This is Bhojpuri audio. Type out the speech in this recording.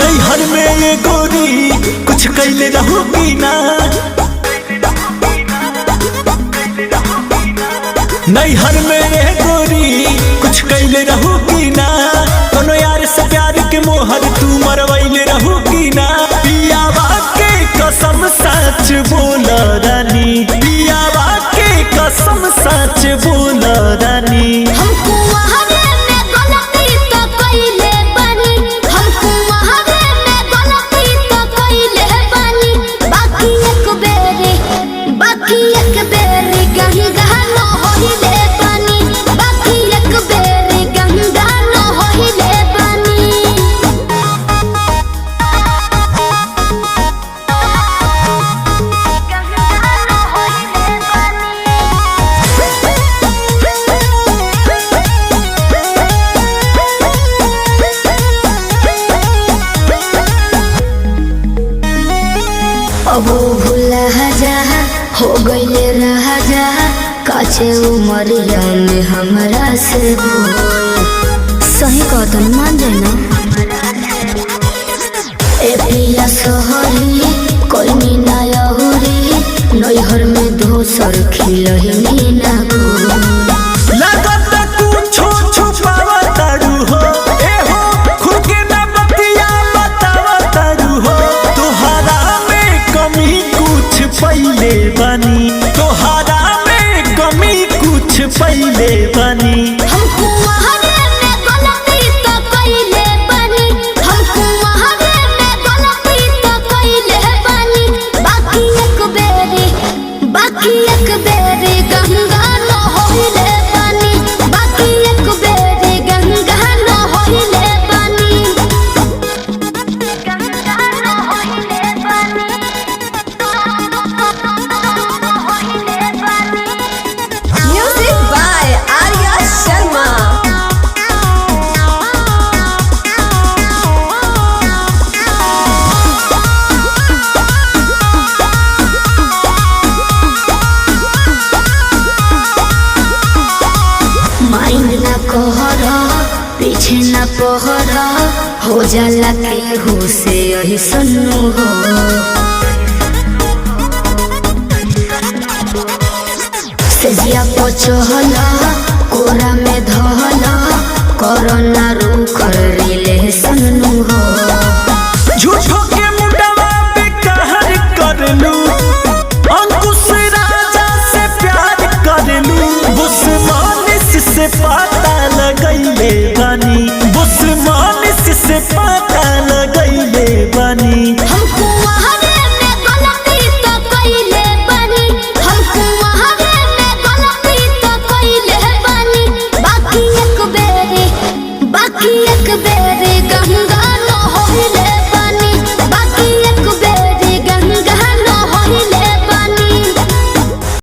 नैहर में ये गोरी कुछ कैले रहू की ना, नैहर में ये गोरी कुछ कैले रहू की ना, कोनो यार से प्यार के मोहर तू मरवैले रहू की ना। पियावा के कसम सच बोल रानी, पियावा के कसम सच बोल रानी। हमको वहावे में गलती तो कइले बानी, हमको वहावे में गलती तो कइले बानी। बाकी एक बेरी गंगा न होइले बानी, बाकी एक बेरी गंगा न होइले बानी। अब भूला जा हो गईले रहा जा, काचे उमरिया में हमरा से सही कहतन मान जाए ना। ए पिया सोहरी कोई मीना यहुरी, नैहर में दोसर खिलही ना लगत कुछो छुपावतारू हो, ए हो खुद के ना बतिया बतावतारू हो। तोहरा में कमी कुछ पहिले बनी, तोहरा में कमी कुछ पहिले बनी। हमको वहावे में गलती तो कइले बानी, हमको वहावे में गलती तो कइले बानी। बाकी एक बेरी गंगा न होइले बानी, बाकी एक बेरी गंगा न होइले बानी, गंगा न होइले बानी, होइले बानी। Music by Arya Sharma. Mind ना कहर पीछे ना पहर, हो जाला के हो से यही सन्नु हो। सेजिया पचहल कोरा में धहल, कोरोना रू कर रिले सन्नु हो।